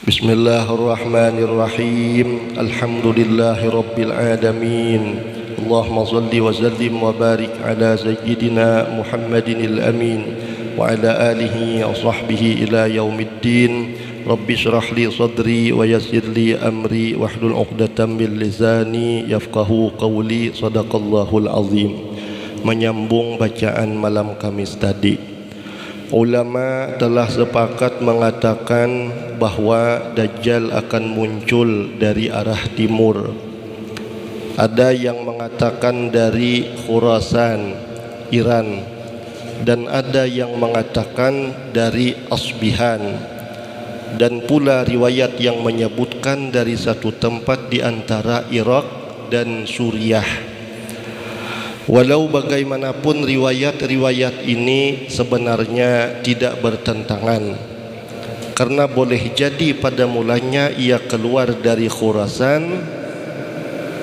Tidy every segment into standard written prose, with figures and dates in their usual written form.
Bismillahirrahmanirrahim. Alhamdulillahi rabbil alamin. Allahumma salli wa sallim wa barik ala sayyidina Muhammadinil amin wa ala alihi wa sahbihi ila yaumiddin. Rabbi shrah li sadri wa yassir li amri wahlul 'uqdatam min lisani yafqahu qawli. Shadaqallahul azim. Menyambung bacaan malam Kamis tadi, ulama telah sepakat mengatakan bahwa Dajjal akan muncul dari arah timur. Ada yang mengatakan dari Khurasan, Iran, dan ada yang mengatakan dari Asbihan, dan pula riwayat yang menyebutkan dari satu tempat di antara Irak dan Suriah. Walau bagaimanapun riwayat-riwayat ini sebenarnya tidak bertentangan, karena boleh jadi pada mulanya ia keluar dari Khurasan,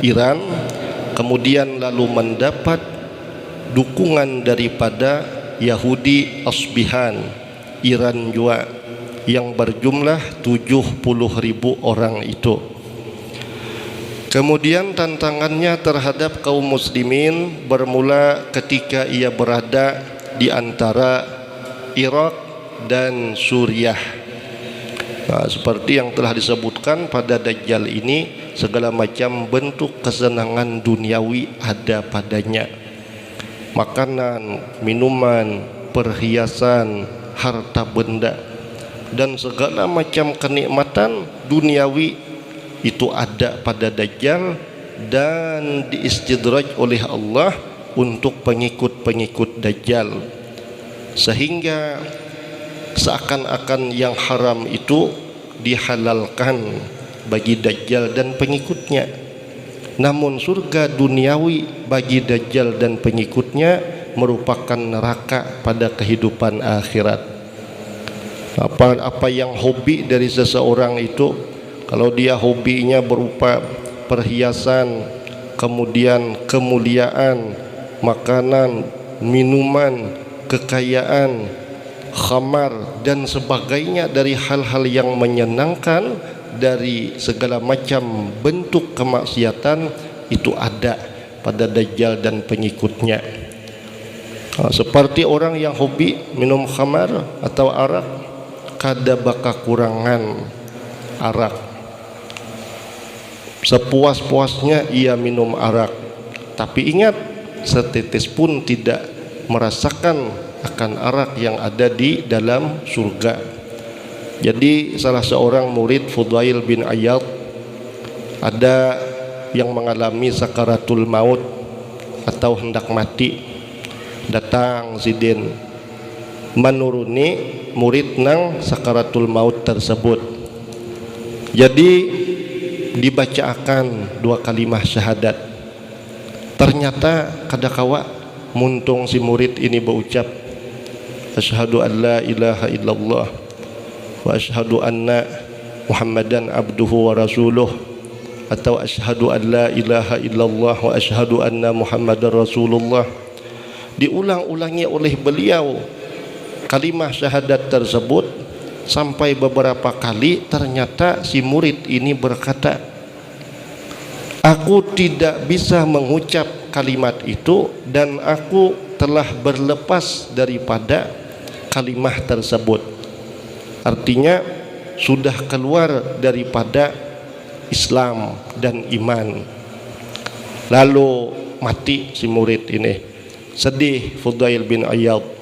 Iran, kemudian lalu mendapat dukungan daripada Yahudi Asbihan, Iran juga, yang berjumlah 70.000 orang itu. Kemudian tantangannya terhadap kaum muslimin bermula ketika ia berada di antara Irak dan Suriah. Seperti yang telah disebutkan, pada Dajjal ini segala macam bentuk kesenangan duniawi ada padanya. Makanan, minuman, perhiasan, harta benda, dan segala macam kenikmatan duniawi itu ada pada Dajjal dan diistidraj oleh Allah untuk pengikut-pengikut Dajjal, sehingga seakan-akan yang haram itu dihalalkan bagi Dajjal dan pengikutnya. Namun surga duniawi bagi Dajjal dan pengikutnya merupakan neraka pada kehidupan akhirat. Apa yang hobi dari seseorang itu, kalau dia hobinya berupa perhiasan, kemudian kemuliaan, makanan, minuman, kekayaan, khamar, dan sebagainya dari hal-hal yang menyenangkan, dari segala macam bentuk kemaksiatan, itu ada pada Dajjal dan pengikutnya. Seperti orang yang hobi minum khamar atau arak, kada baka kurangan arak. Sepuas-puasnya ia minum arak, tapi ingat, setetes pun tidak merasakan akan arak yang ada di dalam surga. Jadi salah seorang murid Fudail bin Iyad, ada yang mengalami sakaratul maut atau hendak mati, datang sidin menuruni murid nang sakaratul maut tersebut. Jadi dibacakan 2 kalimah syahadat. Ternyata kadakawa muntung si murid ini berucap, asyhadu an la ilaha illallah wa asyhadu anna Muhammadan abduhu wa rasuluh, atau asyhadu an la ilaha illallah wa asyhadu anna Muhammadar rasulullah. Diulang-ulangi oleh beliau kalimah syahadat tersebut sampai beberapa kali. Ternyata si murid ini berkata, aku tidak bisa mengucap kalimat itu dan aku telah berlepas daripada kalimat tersebut. Artinya sudah keluar daripada Islam dan iman. Lalu mati si murid ini. Sedih Fudail bin Iyad.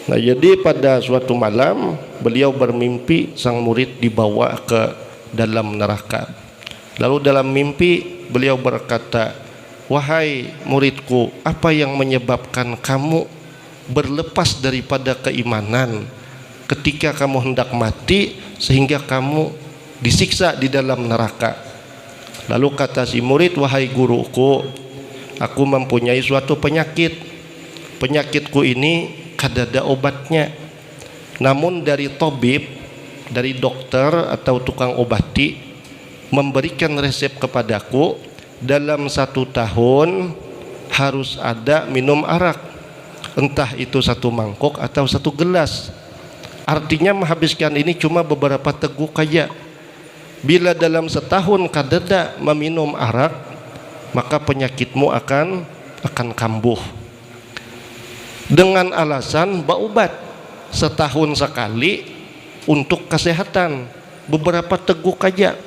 Nah, jadi pada suatu malam beliau bermimpi sang murid dibawa ke dalam neraka. Lalu dalam mimpi beliau berkata, wahai muridku, apa yang menyebabkan kamu berlepas daripada keimanan ketika kamu hendak mati sehingga kamu disiksa di dalam neraka? Lalu kata si murid, wahai guruku, aku mempunyai suatu penyakit. Penyakitku ini kadada obatnya. Namun dari tabib, dari dokter atau tukang obati memberikan resep kepadaku, dalam 1 tahun harus ada minum arak, entah itu 1 mangkok atau 1 gelas. Artinya menghabiskan ini cuma beberapa teguk aja. Bila dalam setahun kadeda meminum arak, maka penyakitmu akan kambuh. Dengan alasan baubat setahun sekali untuk kesehatan, beberapa teguk aja.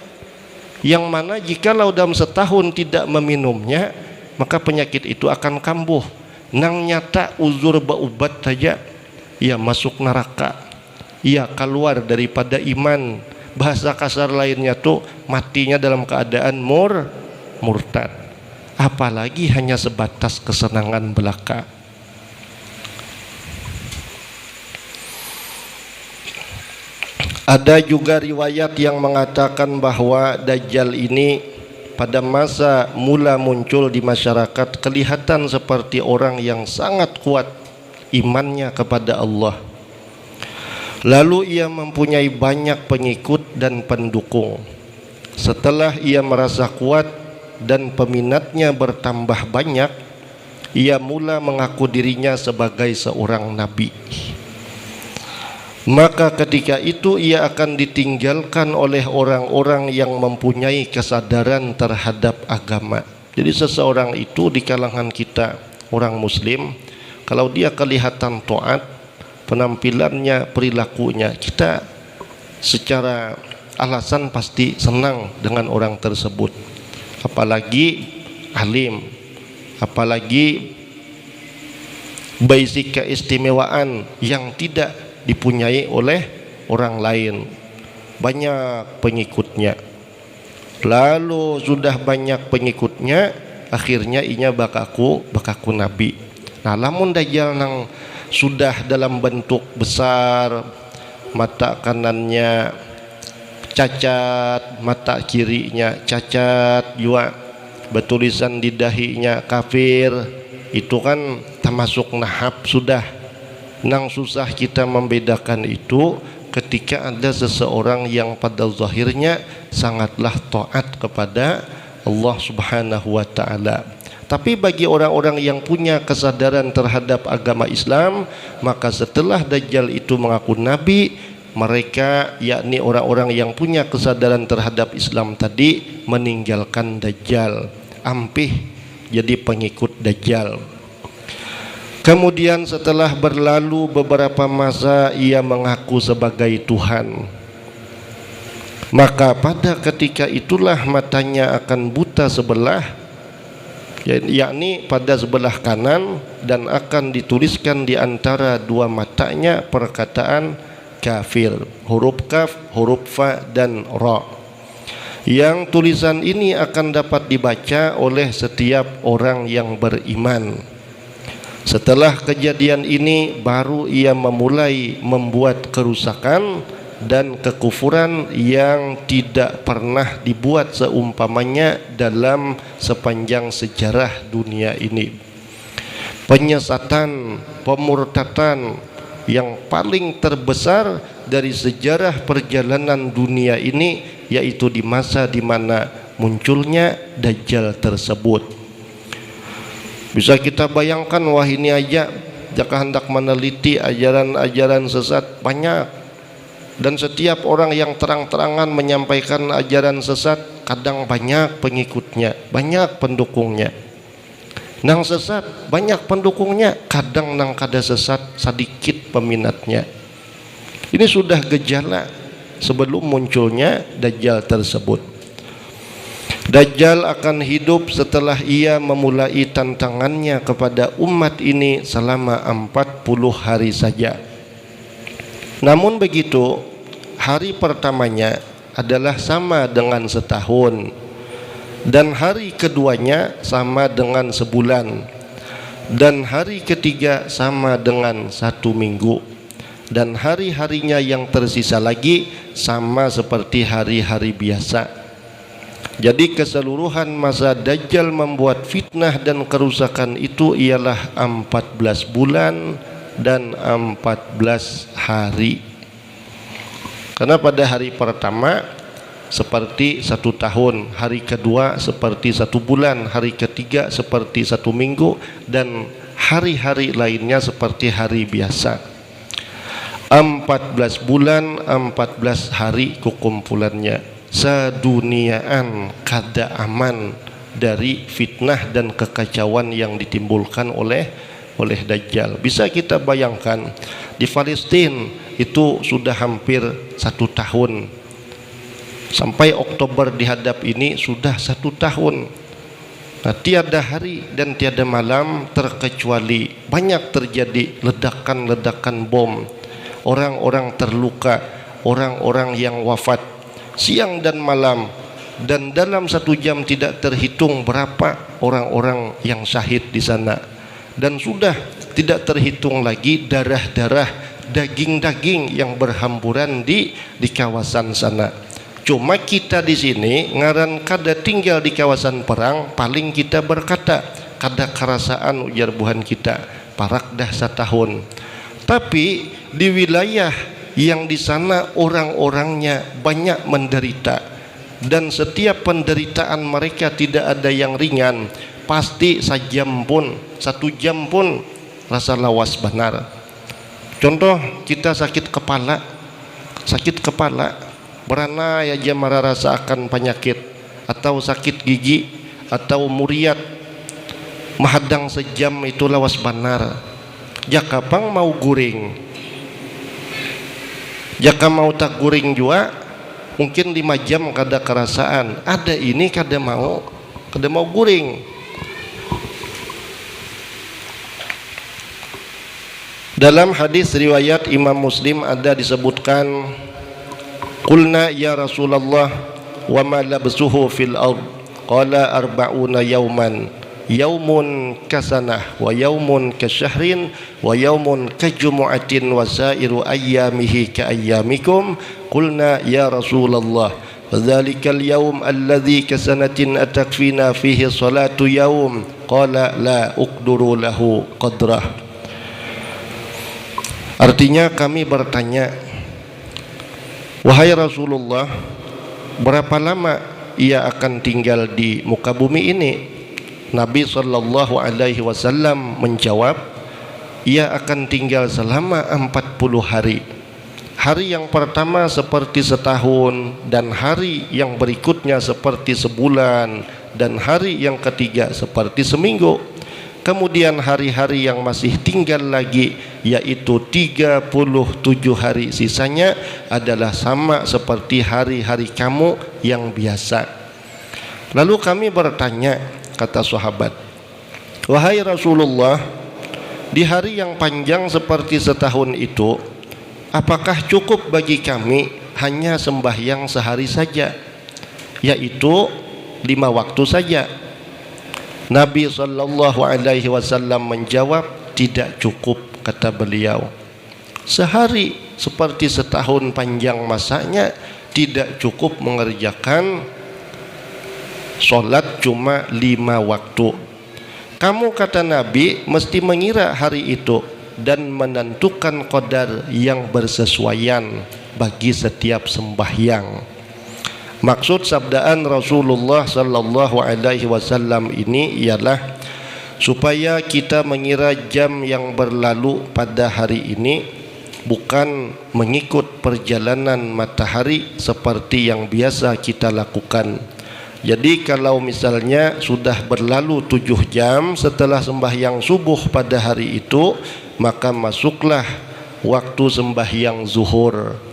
Yang mana jikalau dalam setahun tidak meminumnya, maka penyakit itu akan kambuh. Nang nyata uzur baubat saja, ia masuk neraka, ia keluar daripada iman. Bahasa kasar lainnya tuh matinya dalam keadaan murtad. Apalagi hanya sebatas kesenangan belaka. Ada juga riwayat yang mengatakan bahwa Dajjal ini pada masa mula muncul di masyarakat kelihatan seperti orang yang sangat kuat imannya kepada Allah. Lalu ia mempunyai banyak pengikut dan pendukung. Setelah ia merasa kuat dan peminatnya bertambah banyak, ia mula mengaku dirinya sebagai seorang nabi. Maka ketika itu ia akan ditinggalkan oleh orang-orang yang mempunyai kesadaran terhadap agama. Jadi seseorang itu di kalangan kita, orang muslim, kalau dia kelihatan taat, penampilannya, perilakunya, kita secara alasan pasti senang dengan orang tersebut. Apalagi alim, apalagi basic keistimewaan yang tidak dipunyai oleh orang lain, banyak pengikutnya. Lalu sudah banyak pengikutnya, akhirnya inya bakaku nabi. Nah, lamun Dajjal nang sudah dalam bentuk besar, mata kanannya cacat, mata kirinya cacat juga, bertulisan di dahinya kafir, itu kan termasuk nahab sudah. Nang susah kita membedakan itu ketika ada seseorang yang pada zahirnya sangatlah taat kepada Allah Subhanahu wa taala. Tapi bagi orang-orang yang punya kesadaran terhadap agama Islam, maka setelah Dajjal itu mengaku nabi, mereka yakni orang-orang yang punya kesadaran terhadap Islam tadi meninggalkan Dajjal, ampih jadi pengikut Dajjal. Kemudian setelah berlalu beberapa masa ia mengaku sebagai Tuhan. Maka pada ketika itulah matanya akan buta sebelah, yakni pada sebelah kanan, dan akan dituliskan di antara dua matanya perkataan kafir, huruf kaf, huruf fa dan ra. Yang tulisan ini akan dapat dibaca oleh setiap orang yang beriman. Setelah kejadian ini baru ia memulai membuat kerusakan dan kekufuran yang tidak pernah dibuat seumpamanya dalam sepanjang sejarah dunia ini. Penyesatan, pemurtatan yang paling terbesar dari sejarah perjalanan dunia ini, yaitu di masa di mana munculnya Dajjal tersebut. Bisa kita bayangkan, wah ini aja jika hendak meneliti ajaran-ajaran sesat banyak, dan setiap orang yang terang-terangan menyampaikan ajaran sesat kadang banyak pengikutnya, banyak pendukungnya. Nang sesat banyak pendukungnya, kadang nang kada sesat sedikit peminatnya. Ini sudah gejala sebelum munculnya Dajjal tersebut. Dajjal akan hidup setelah ia memulai tantangannya kepada umat ini selama 40 hari saja. Namun begitu, hari pertamanya adalah sama dengan setahun, dan hari keduanya sama dengan sebulan, dan hari ketiga sama dengan 1 minggu, dan hari-harinya yang tersisa lagi sama seperti hari-hari biasa. Jadi keseluruhan masa Dajjal membuat fitnah dan kerusakan itu ialah 14 bulan dan 14 hari. Karena pada hari pertama seperti 1 tahun, hari kedua seperti 1 bulan, hari ketiga seperti 1 minggu, dan hari-hari lainnya seperti hari biasa. 14 bulan 14 hari kekumpulannya. saduniaan kada aman dari fitnah dan kekacauan yang ditimbulkan oleh Dajjal. Bisa kita bayangkan di Palestina itu sudah hampir 1 tahun, sampai Oktober dihadap ini sudah 1 tahun. Nah, tiada hari dan tiada malam terkecuali banyak terjadi ledakan-ledakan bom, orang-orang terluka, orang-orang yang wafat siang dan malam, dan dalam 1 jam tidak terhitung berapa orang-orang yang syahid di sana, dan sudah tidak terhitung lagi darah-darah, daging-daging yang berhamburan di kawasan sana. Cuma kita di sini ngaran kada tinggal di kawasan perang, paling kita berkata kada kerasaan ujar Buhan kita parak dah 1 tahun. Tapi di wilayah yang di sana orang-orangnya banyak menderita, dan setiap penderitaan mereka tidak ada yang ringan. Pasti 1 jam pun rasa lawas benar. Contoh kita sakit kepala berana aja merasa akan penyakit, atau sakit gigi, atau muriat mahadang 1 jam itu lawas benar. Jaka pang mau guring, jaka mau tak guring juga mungkin 5 jam kada kerasaan. Ada ini kada mau guring. Dalam hadis riwayat Imam Muslim ada disebutkan, qulna ya Rasulullah wa ma labsuhu fil ard, qala 40 yawman, yaumun kasanah wa yaumun kasyahrin wa yaumun kajumu'atin wa sairu ayyamihi ka ayyamikum. Qulna ya Rasulullah wadzalikal yaum alladhi kasanatin atakfina fihi salatu yaum, qala la uqduru lahu qadrah. Artinya kami bertanya, wahai Rasulullah, berapa lama ia akan tinggal di muka bumi ini? Nabi sallallahu alaihi wasallam menjawab, ia akan tinggal selama 40 hari. Hari yang pertama seperti setahun, dan hari yang berikutnya seperti sebulan, dan hari yang ketiga seperti seminggu. Kemudian hari-hari yang masih tinggal lagi, yaitu 37 hari sisanya adalah sama seperti hari-hari kamu yang biasa. Lalu kami bertanya, kata sahabat, wahai Rasulullah, di hari yang panjang seperti setahun itu, apakah cukup bagi kami hanya sembahyang sehari saja, yaitu 5 waktu saja? Nabi sallallahu alaihi wasallam menjawab, tidak cukup, kata beliau. Sehari seperti setahun panjang masanya tidak cukup mengerjakan solat cuma 5 waktu. Kamu, kata Nabi, mesti mengira hari itu dan menentukan qadar yang bersesuaian bagi setiap sembahyang. Maksud sabdaan Rasulullah sallallahu alaihi wasallam ini ialah supaya kita mengira jam yang berlalu pada hari ini bukan mengikut perjalanan matahari seperti yang biasa kita lakukan. Jadi kalau misalnya sudah berlalu 7 jam setelah sembahyang subuh pada hari itu, maka masuklah waktu sembahyang zuhur.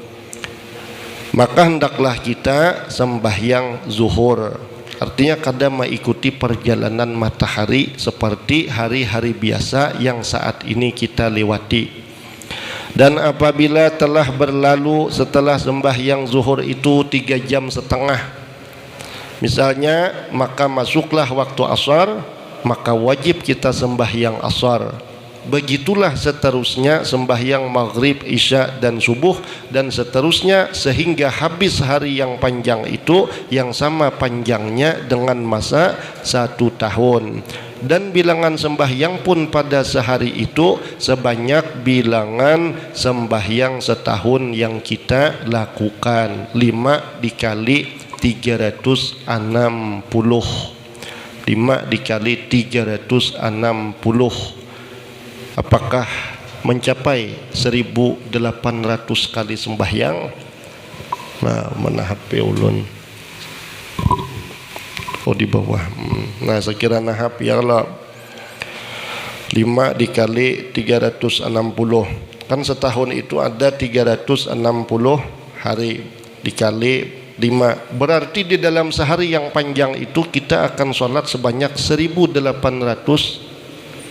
Maka hendaklah kita sembahyang zuhur. Artinya kadang mengikuti perjalanan matahari seperti hari-hari biasa yang saat ini kita lewati. Dan apabila telah berlalu setelah sembahyang zuhur itu 3 jam setengah misalnya, maka masuklah waktu asar, maka wajib kita sembahyang asar. Begitulah seterusnya sembahyang maghrib, isya dan subuh, dan seterusnya sehingga habis hari yang panjang itu, yang sama panjangnya dengan masa 1 tahun. Dan bilangan sembahyang pun pada sehari itu sebanyak bilangan sembahyang setahun yang kita lakukan. 5 dikali 360, 5 dikali 360, apakah mencapai 1800 kali sembahyang? Nah, mana HP ulun Oh di bawah. Nah sekira nahap ya Allah 5 dikali 360, kan setahun itu ada 360 hari, dikali 5, berarti di dalam sehari yang panjang itu kita akan sholat sebanyak 1800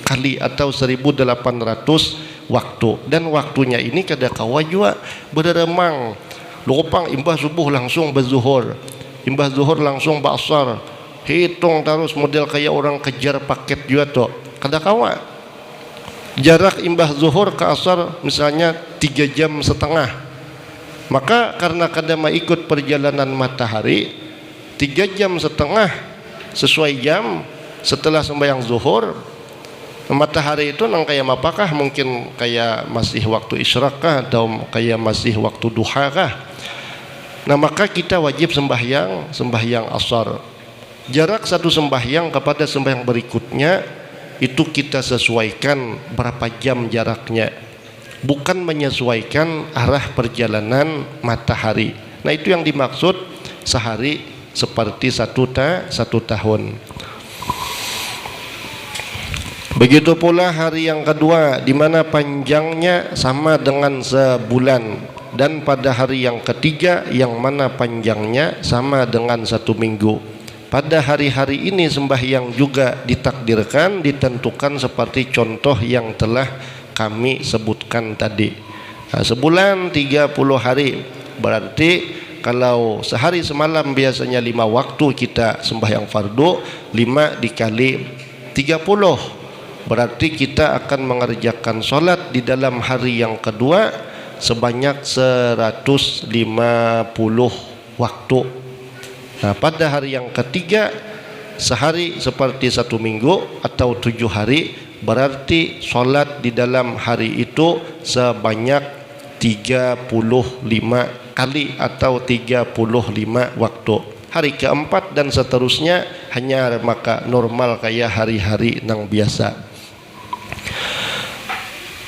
kali atau 1800 waktu. Dan waktunya ini kada kawa juga beremang lopang imbah subuh langsung berzuhur, imbah zuhur langsung ba'asar, hitung terus model kayak orang kejar paket juga tuh. Kada kawa jarak imbah zuhur ke asar misalnya 3,5 jam, maka karena kada ikut perjalanan matahari 3,5 jam sesuai jam setelah sembahyang zuhur, matahari itu nang kayak apakah, mungkin kayak masih waktu isyraq kah atau kayak masih waktu duha kah. Nah maka kita wajib sembahyang asar. Jarak satu sembahyang kepada sembahyang berikutnya itu kita sesuaikan berapa jam jaraknya, bukan menyesuaikan arah perjalanan matahari. Nah itu yang dimaksud sehari seperti satu tahun. Begitu pula hari yang kedua, di mana panjangnya sama dengan sebulan, dan pada hari yang ketiga yang mana panjangnya sama dengan 1 minggu. Pada hari-hari ini sembahyang juga ditakdirkan, ditentukan seperti contoh yang telah kami sebutkan tadi. Nah, sebulan 30 hari, berarti kalau sehari semalam biasanya 5 waktu kita sembahyang fardu, 5 dikali 30, berarti kita akan mengerjakan sholat di dalam hari yang kedua sebanyak 150 waktu. Nah pada hari yang ketiga sehari seperti 1 minggu atau 7 hari, berarti sholat di dalam hari itu sebanyak 35 kali atau 35 waktu. Hari keempat dan seterusnya hanya maka normal kayak hari-hari nang biasa.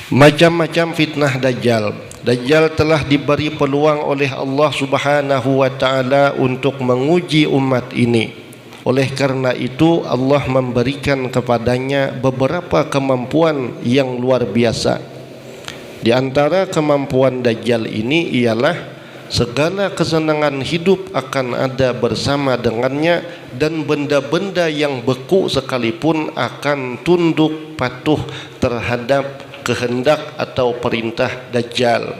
Macam-macam fitnah Dajjal. Dajjal telah diberi peluang oleh Allah Subhanahu wa taala untuk menguji umat ini. Oleh karena itu Allah memberikan kepadanya beberapa kemampuan yang luar biasa. Di antara kemampuan Dajjal ini ialah segala kesenangan hidup akan ada bersama dengannya, dan benda-benda yang beku sekalipun akan tunduk patuh terhadap kehendak atau perintah Dajjal.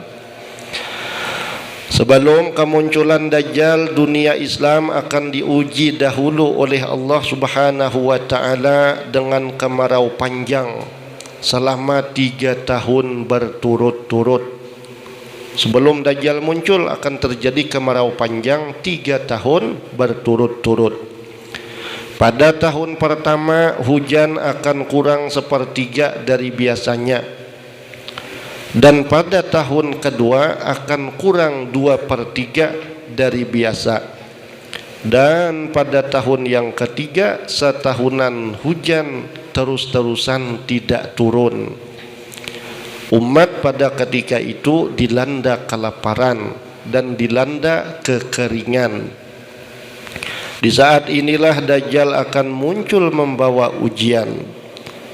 Sebelum kemunculan Dajjal, dunia Islam akan diuji dahulu oleh Allah Subhanahu wa taala dengan kemarau panjang selama 3 tahun berturut-turut. Sebelum Dajjal muncul akan terjadi kemarau panjang 3 tahun berturut-turut. Pada tahun pertama hujan akan kurang 1/3 dari biasanya, dan pada tahun kedua akan kurang 2/3 dari biasa, dan pada tahun yang ketiga setahunan hujan terus-terusan tidak turun. Umat pada ketika itu dilanda kelaparan dan dilanda kekeringan. Di saat inilah Dajjal akan muncul membawa ujian.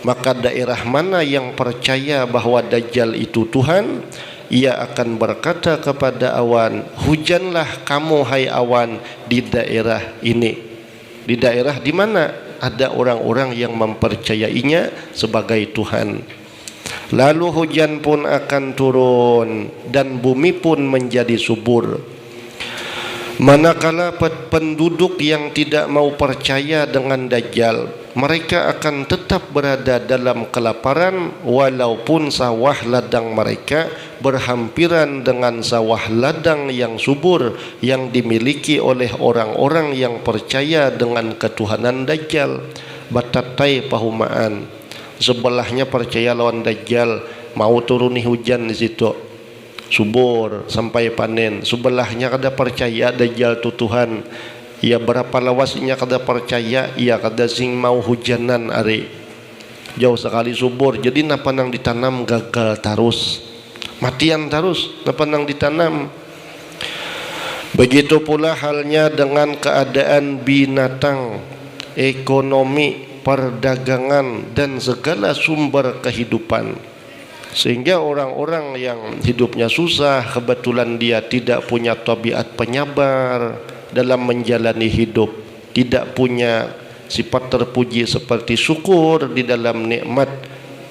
Maka daerah mana yang percaya bahwa Dajjal itu Tuhan, ia akan berkata kepada awan, hujanlah kamu hai awan di daerah ini. Di daerah di mana ada orang-orang yang mempercayainya sebagai Tuhan. Lalu hujan pun akan turun dan bumi pun menjadi subur. Manakala penduduk yang tidak mau percaya dengan Dajjal, mereka akan tetap berada dalam kelaparan walaupun sawah ladang mereka berhampiran dengan sawah ladang yang subur yang dimiliki oleh orang-orang yang percaya dengan ketuhanan Dajjal. Batatai pahumaan, sebelahnya percaya lawan Dajjal, mau turuni hujan di situ subur sampai panen. Sebelahnya kada percaya Dajjal tu Tuhan, ia berapa lawasnya kada percaya, ia kada sing mau hujanan ari jauh sekali subur. Jadi napa nang ditanam gagal terus, matian terus napa nang ditanam. Begitu pula halnya dengan keadaan binatang. ekonomi, perdagangan, dan segala sumber kehidupan. Sehingga orang-orang yang hidupnya susah, kebetulan dia tidak punya tabiat penyabar dalam menjalani hidup, tidak punya sifat terpuji seperti syukur di dalam nikmat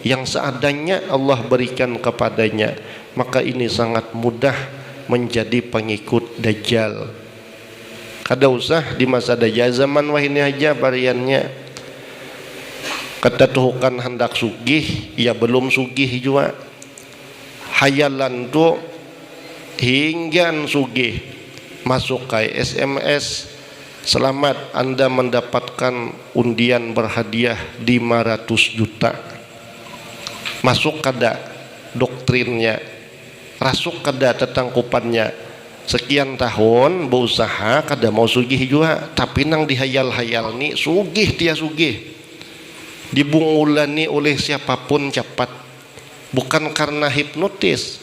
yang seadanya Allah berikan kepadanya, maka ini sangat mudah menjadi pengikut Dajjal. Kada usah di masa Dajjal, zaman wah ini aja variannya. Kata Tuhan hendak sugih, ya belum sugih juga. Hayalan tu hingga sugih, masuk ke SMS, selamat Anda mendapatkan undian berhadiah 500 juta. Masuk kada doktrinnya, rasuk kada tetangkupannya. Sekian tahun berusaha kada mau sugih juga, tapi nang dihayal-hayal ni sugih dia sugih. Dibungulani oleh siapapun cepat, bukan karena hipnotis,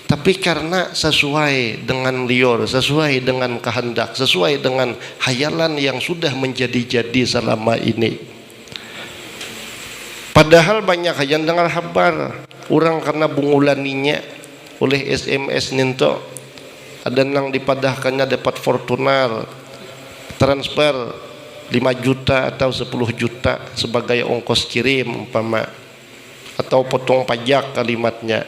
tapi karena sesuai dengan liur, sesuai dengan kehendak, sesuai dengan hayalan yang sudah menjadi-jadi selama ini. Padahal banyak yang dengar kabar orang karena bungulaninya oleh SMS ninto, ada nang dipadahkannya dapat Fortuner, transfer 5 juta atau 10 juta sebagai ongkos kirim umpama, atau potong pajak kalimatnya.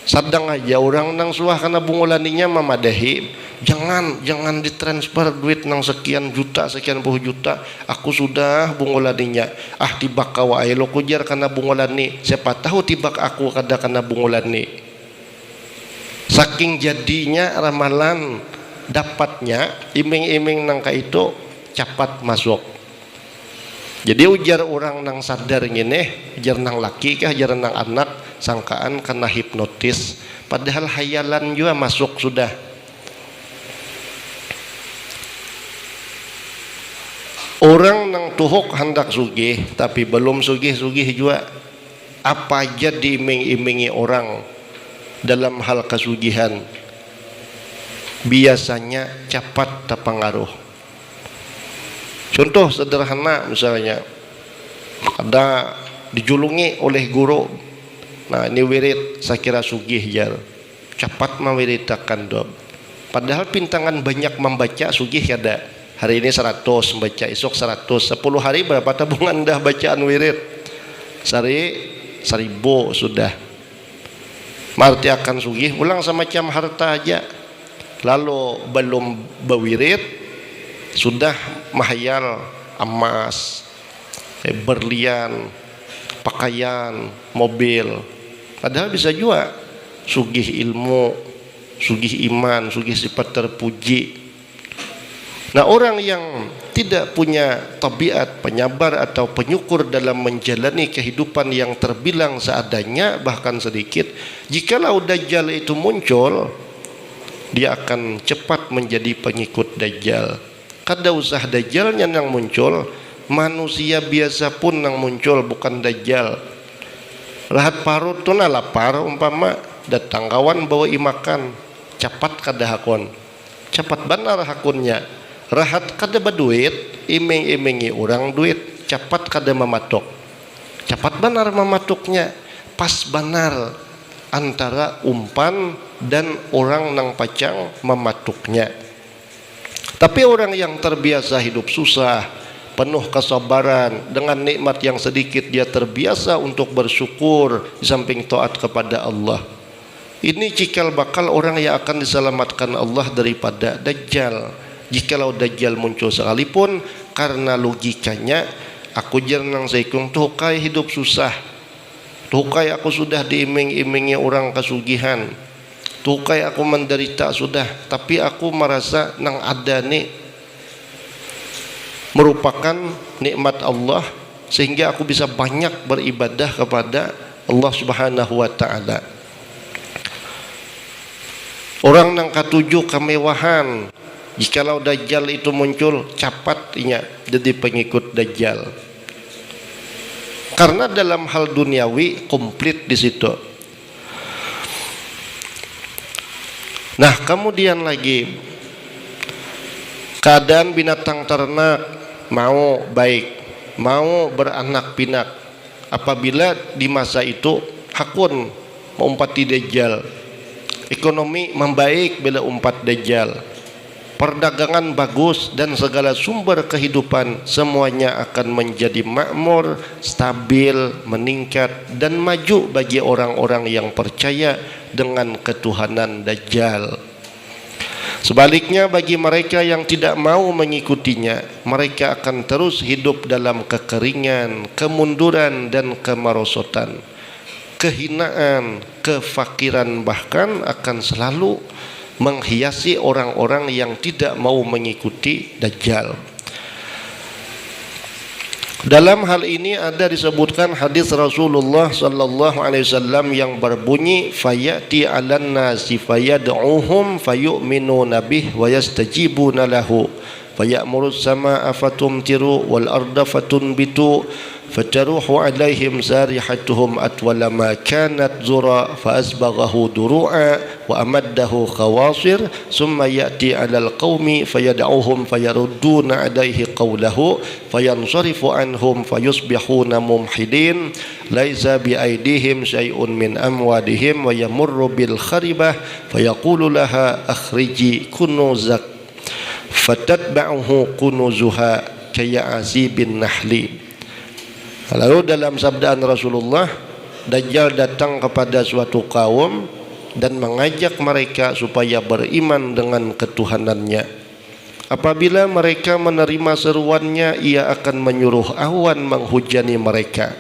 Sadang aja orang nang suah karena bungulaninya memadahi, jangan ditransfer duit nang sekian juta, sekian puluh juta, aku sudah bungulaninya. Tibak kawai lo kujar karena bungulani, siapa tahu tibak aku kada karena bungulani. Saking jadinya ramalan dapatnya iming-iming nang ka itu cepat masuk. Jadi ujar orang nang sadar ngene, ujar nang laki kah, ujar nang anak, sangkaan kena hipnotis, padahal hayalan juga masuk sudah. Orang nang tuhuk hendak sugih tapi belum sugih-sugih juga, apa aja diiming-imingi orang dalam hal kesugihan biasanya cepat terpengaruh. Contoh sederhana, misalnya ada dijulungi oleh guru, nah ini wirid saya kira sugih jar, cepat mewiritakan dob. Padahal pintangan banyak membaca sugih ada. Hari ini 100 membaca, esok 100, 10 hari berapa tabungan dah bacaan wirid? Sari 1000 sudah. Marti akan sugih, pulang semacam harta aja. Lalu belum berwirid sudah mahayal emas, berlian, pakaian, mobil. Padahal bisa juga sugih ilmu, sugih iman, sugih sifat terpuji. Nah, orang yang tidak punya tabiat penyabar atau penyukur dalam menjalani kehidupan yang terbilang seadanya, bahkan sedikit, jikalau Dajjal itu muncul, dia akan cepat menjadi pengikut Dajjal. Kada usah Dajjalnya yang muncul, manusia biasa pun yang muncul, bukan Dajjal. Rahat parut tu na lapar umpama, datang kawan bawa imakan, cepat kada hakun, cepat benar hakunnya. Rahat kada berduit, iming-imingi orang duit, cepat kada mematuk, cepat benar mematuknya, pas benar antara umpan dan orang nang pacang mematuknya. Tapi orang yang terbiasa hidup susah, penuh kesabaran, dengan nikmat yang sedikit dia terbiasa untuk bersyukur di samping taat kepada Allah. Ini cikal bakal orang yang akan diselamatkan Allah daripada Dajjal. Jikalau Dajjal muncul sekalipun, karena logikanya aku jernang seikung tuhukai hidup susah, tuhukai aku sudah diiming-imingi orang kesugihan, tuhukai aku menderita sudah, tapi aku merasa nang ada nih merupakan nikmat Allah sehingga aku bisa banyak beribadah kepada Allah Subhanahu wa taala. Orang nang katujuh kemewahan, jikalau Dajjal itu muncul, cepat inya jadi pengikut Dajjal. Karena dalam hal duniawi komplit di situ. Nah, kemudian lagi keadaan binatang ternak mau baik, mau beranak pinak. Apabila di masa itu hakun mengumpati Dajjal, ekonomi membaik bila umpat Dajjal, perdagangan bagus dan segala sumber kehidupan semuanya akan menjadi makmur, stabil, meningkat dan maju bagi orang-orang yang percaya dengan ketuhanan Dajjal. Sebaliknya bagi mereka yang tidak mau mengikutinya, mereka akan terus hidup dalam kekeringan, kemunduran dan kemerosotan. Kehinaan, kefakiran bahkan akan selalu menghiasi orang-orang yang tidak mau mengikuti Dajjal. Dalam hal ini ada disebutkan hadis Rasulullah sallallahu alaihi wasallam yang berbunyi, fayati 'alan nasi fayad'uhum fayu'minuna bih wa yastajibuna lahu fayamurus samaa'a fatumtiru wal arda fatunbitu fataruhu 'alaihim sarihatuhum atwala ma kanat zura fa asbaghahu duru'a wa amaddahu khawasir summa ya'ti 'alal qaumi fayad'uhum fayarudduna 'alaihi qawlahu fayansarifu anhum fayusbihuna mumhidin laisa biaidihim syai'un min amwadihim wa yamurru bil kharibah fayaqulu laha akhriji kunuzak fatatba'uhu kunuzuha kaya'asi bin nahli. Lalu dalam sabdaan Rasulullah, Dajjal datang kepada suatu kaum dan mengajak mereka supaya beriman dengan ketuhanannya. Apabila mereka menerima seruannya, ia akan menyuruh awan menghujani mereka,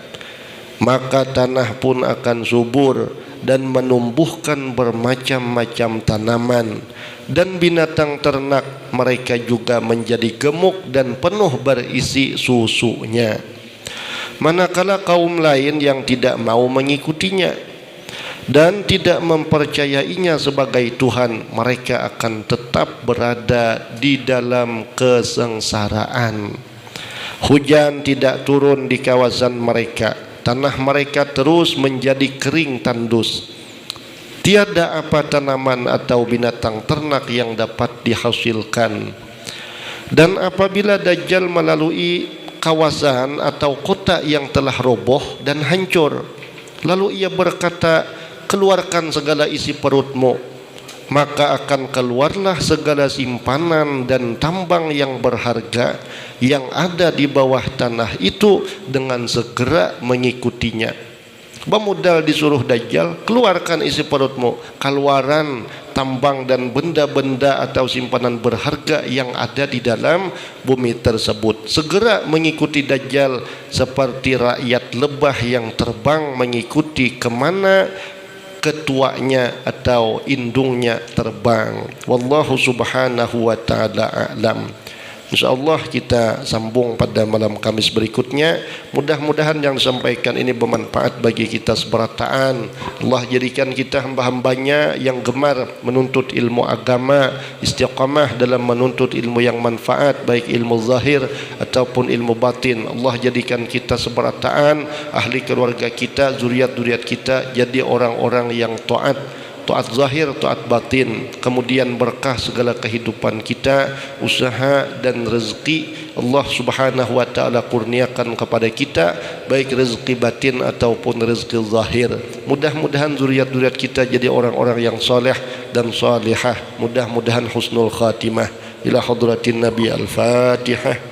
maka tanah pun akan subur dan menumbuhkan bermacam-macam tanaman, dan binatang ternak mereka juga menjadi gemuk dan penuh berisi susunya. Manakala kaum lain yang tidak mau mengikutinya dan tidak mempercayainya sebagai Tuhan, mereka akan tetap berada di dalam kesengsaraan. Hujan tidak turun di kawasan mereka, tanah mereka terus menjadi kering tandus. Tiada apa tanaman atau binatang ternak yang dapat dihasilkan. Dan apabila Dajjal melalui kawasan atau kota yang telah roboh dan hancur, lalu ia berkata, keluarkan segala isi perutmu, maka akan keluarlah segala simpanan dan tambang yang berharga yang ada di bawah tanah itu dengan segera mengikutinya. Bamudal disuruh Dajjal, keluarkan isi perutmu, keluaran tambang dan benda-benda atau simpanan berharga yang ada di dalam bumi tersebut. Segera mengikuti Dajjal seperti rakyat lebah yang terbang mengikuti kemana ketuanya atau indungnya terbang. Wallahu subhanahu wa ta'ala a'lam. InsyaAllah kita sambung pada malam Kamis berikutnya. Mudah-mudahan yang disampaikan ini bermanfaat bagi kita seberataan. Allah jadikan kita hamba-hambanya yang gemar menuntut ilmu agama, istiqamah dalam menuntut ilmu yang manfaat, baik ilmu zahir ataupun ilmu batin. Allah jadikan kita seberataan, ahli keluarga kita, zuriat-zuriat kita jadi orang-orang yang taat zahir, taat batin, kemudian berkah segala kehidupan kita, usaha dan rezeki Allah subhanahu wa ta'ala kurniakan kepada kita, baik rezeki batin ataupun rezeki zahir. Mudah-mudahan zuriat-zuriat kita jadi orang-orang yang soleh dan salihah. Mudah-mudahan husnul khatimah. Ila hadratin Nabi al-Fatihah.